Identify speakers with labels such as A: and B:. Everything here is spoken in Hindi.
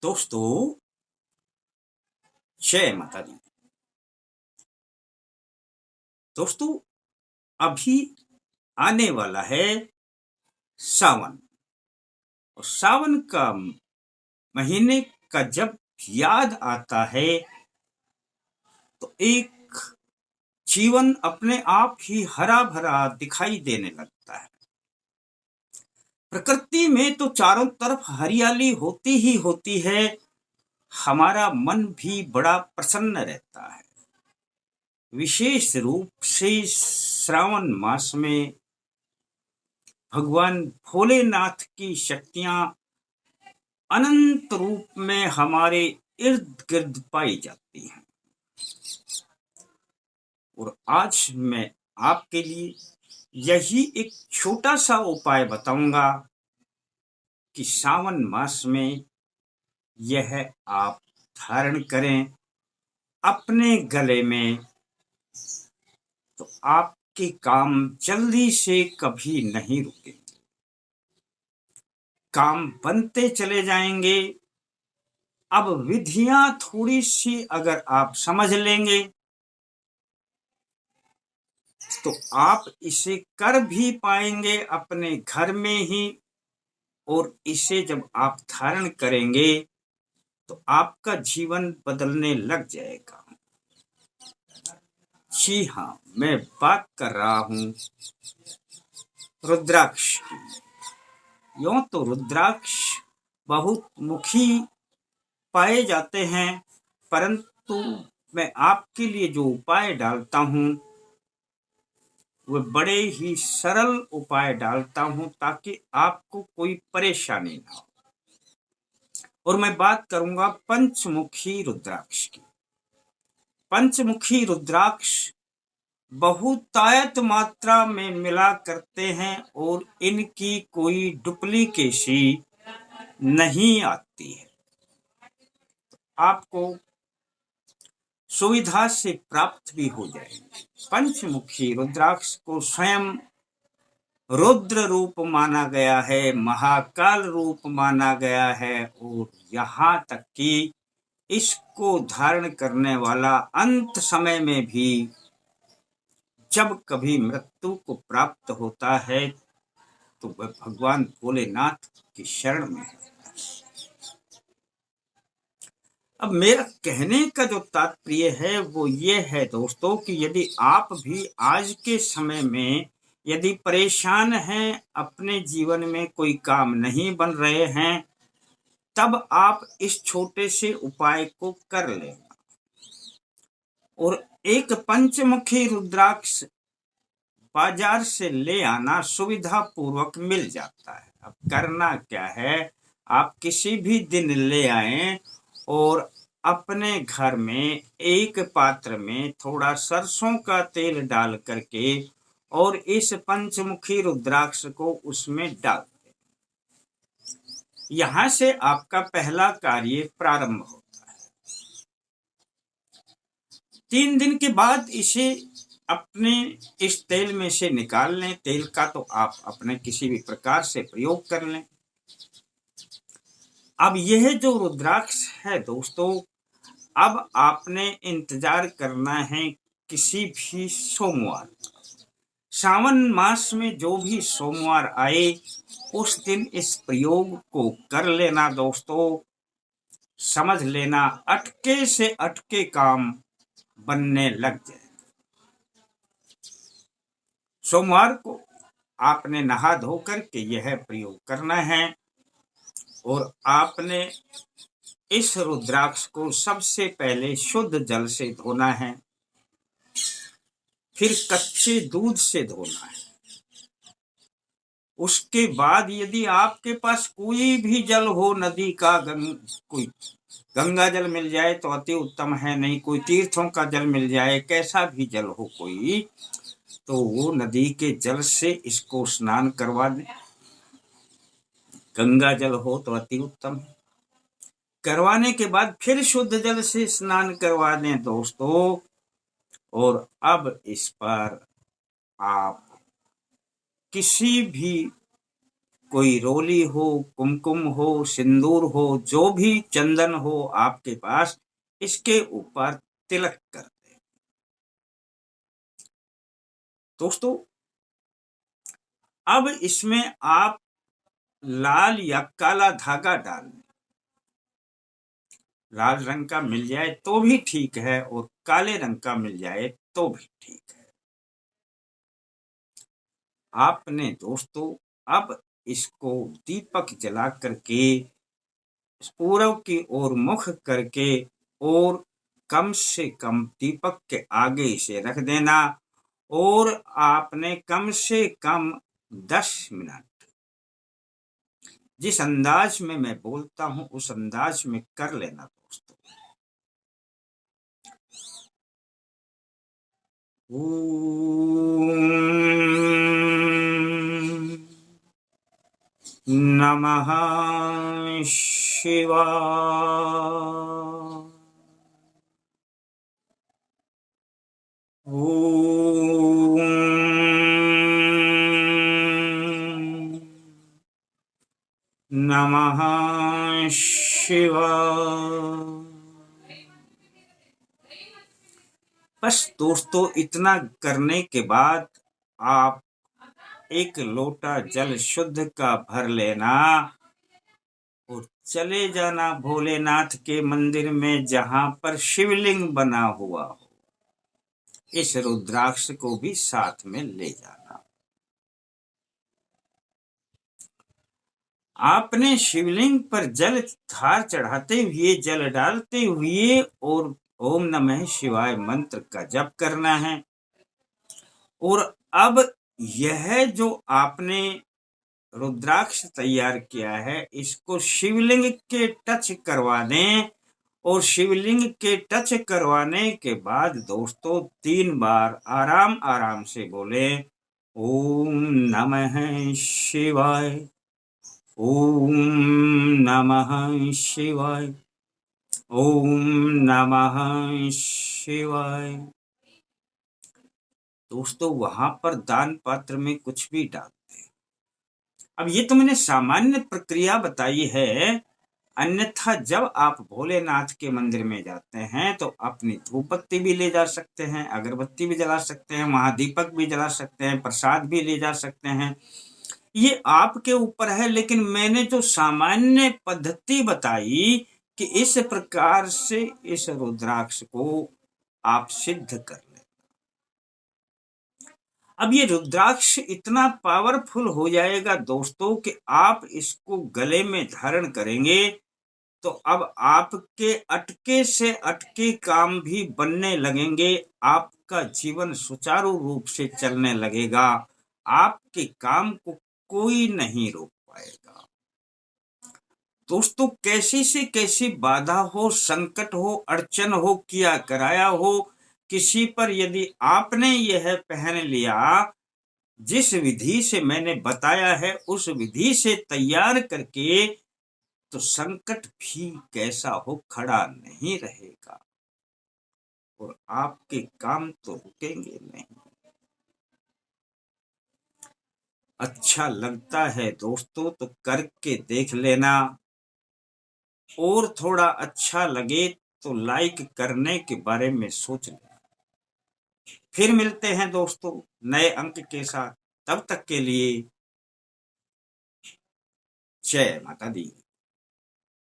A: दोस्तों, जय माता दी। दोस्तों, अभी आने वाला है सावन। और सावन का महीने का जब याद आता है तो एक जीवन अपने आप ही हरा भरा दिखाई देने लगता है। प्रकृति में तो चारों तरफ हरियाली होती ही होती है। हमारा मन भी बड़ा प्रसन्न रहता है। विशेष रूप से श्रावण मास में भगवान भोलेनाथ की शक्तियां अनंत रूप में हमारे इर्द गिर्द पाई जाती हैं। और आज मैं आपके लिए यही एक छोटा सा उपाय बताऊंगा कि सावन मास में यह आप धारण करें अपने गले में, तो आपके काम जल्दी से कभी नहीं रुकेंगे। काम बनते चले जाएंगे। अब विधियां थोड़ी सी अगर आप समझ लेंगे तो आप इसे कर भी पाएंगे अपने घर में ही। और इसे जब आप धारण करेंगे तो आपका जीवन बदलने लग जाएगा। जी हाँ, मैं बात कर रहा हूं रुद्राक्ष की। यूं तो रुद्राक्ष बहुत मुखी पाए जाते हैं, परंतु मैं आपके लिए जो उपाय डालता हूं वह बड़े ही सरल उपाय डालता हूं ताकि आपको कोई परेशानी ना हो। और मैं बात करूंगा पंचमुखी रुद्राक्ष की। पंचमुखी रुद्राक्ष बहुतायत मात्रा में मिला करते हैं और इनकी कोई डुप्लीकेसी नहीं आती है। आपको सुविधा से प्राप्त भी हो जाएगी। पंचमुखी रुद्राक्ष को स्वयं रुद्र रूप माना गया है, महाकाल रूप माना गया है। और यहाँ तक कि इसको धारण करने वाला अंत समय में भी जब कभी मृत्यु को प्राप्त होता है तो वह भगवान भोलेनाथ की शरण में है। अब मेरा कहने का जो तात्पर्य है वो ये है दोस्तों कि यदि आप भी आज के समय में यदि परेशान हैं, अपने जीवन में कोई काम नहीं बन रहे हैं, तब आप इस छोटे से उपाय को कर लेना। और एक पंचमुखी रुद्राक्ष बाजार से ले आना सुविधा पूर्वक मिल जाता है। अब करना क्या है, आप किसी भी दिन ले आएं और अपने घर में एक पात्र में थोड़ा सरसों का तेल डाल करके और इस पंचमुखी रुद्राक्ष को उसमें डाल दें। यहां से आपका पहला कार्य प्रारंभ होता है। 3 दिन के बाद इसे अपने इस तेल में से निकाल लें। तेल का तो आप अपने किसी भी प्रकार से प्रयोग कर लें। अब यह जो रुद्राक्ष है दोस्तों, अब आपने इंतजार करना है किसी भी सोमवार। सावन मास में जो भी सोमवार आए उस दिन इस प्रयोग को कर लेना दोस्तों। समझ लेना अटके से अटके काम बनने लग जाए। सोमवार को आपने नहा धो करके यह प्रयोग करना है। और आपने इस रुद्राक्ष को सबसे पहले शुद्ध जल से धोना है, फिर कच्चे दूध से धोना है। उसके बाद यदि आपके पास कोई भी जल हो, नदी का कोई गंगा जल मिल जाए तो अति उत्तम है, नहीं कोई तीर्थों का जल मिल जाए, कैसा भी जल हो कोई, तो वो नदी के जल से इसको स्नान करवा दें। गंगा जल हो तो अति उत्तम है। करवाने के बाद फिर शुद्ध जल से स्नान करवा दें दोस्तों। और अब इस पर आप किसी भी कोई रोली हो, कुमकुम हो, सिंदूर हो, जो भी चंदन हो आपके पास, इसके ऊपर तिलक कर दें। दोस्तों, अब इसमें आप लाल या काला धागा डाल लें। लाल रंग का मिल जाए तो भी ठीक है और काले रंग का मिल जाए तो भी ठीक है। आपने दोस्तों अब इसको दीपक जला करके पूरब की ओर मुख करके और कम से कम दीपक के आगे इसे रख देना और आपने कम से कम 10 मिनट जिस अंदाज में मैं बोलता हूं उस अंदाज में कर लेना दोस्तों। ओम नमः शिवाय। ओम नमः शिवाय। बस दोस्तों, इतना करने के बाद आप एक लोटा जल शुद्ध का भर लेना और चले जाना भोलेनाथ के मंदिर में जहां पर शिवलिंग बना हुआ हो। इस रुद्राक्ष को भी साथ में ले जाना। आपने शिवलिंग पर जल धार चढ़ाते हुए, जल डालते हुए और ओम नमः शिवाय मंत्र का जप करना है। और अब यह जो आपने रुद्राक्ष तैयार किया है, इसको शिवलिंग के टच करवा दें और शिवलिंग के टच करवाने के बाद दोस्तों 3 बार आराम आराम से बोले ओम नमः शिवाय, ओम नमः शिवाय, ओम नमः शिवाय। दोस्तों, वहां पर दान पात्र में कुछ भी डाल दें। अब ये तो मैंने सामान्य प्रक्रिया बताई है, अन्यथा जब आप भोलेनाथ के मंदिर में जाते हैं तो अपनी धूप बत्ती भी ले जा सकते हैं, अगरबत्ती भी जला सकते हैं, महादीपक भी जला सकते हैं, प्रसाद भी ले जा सकते हैं। ये आपके ऊपर है, लेकिन मैंने जो सामान्य पद्धति बताई कि इस प्रकार से इस रुद्राक्ष को आप सिद्ध कर लें। अब ये रुद्राक्ष इतना पावरफुल हो जाएगा दोस्तों कि आप इसको गले में धारण करेंगे तो अब आपके अटके से अटके काम भी बनने लगेंगे। आपका जीवन सुचारू रूप से चलने लगेगा। आपके काम को कोई नहीं रोक पाएगा। दोस्तों, कैसी से कैसी बाधा हो, संकट हो, अड़चन हो, किया कराया हो, किसी पर यदि आपने यह पहन लिया, जिस विधि से मैंने बताया है उस विधि से तैयार करके, तो संकट भी कैसा हो खड़ा नहीं रहेगा और आपके काम तो रुकेंगे नहीं। अच्छा लगता है दोस्तों तो करके देख लेना, और थोड़ा अच्छा लगे तो लाइक करने के बारे में सोच लेना। फिर मिलते हैं दोस्तों नए अंक के साथ। तब तक के लिए जय माता दी।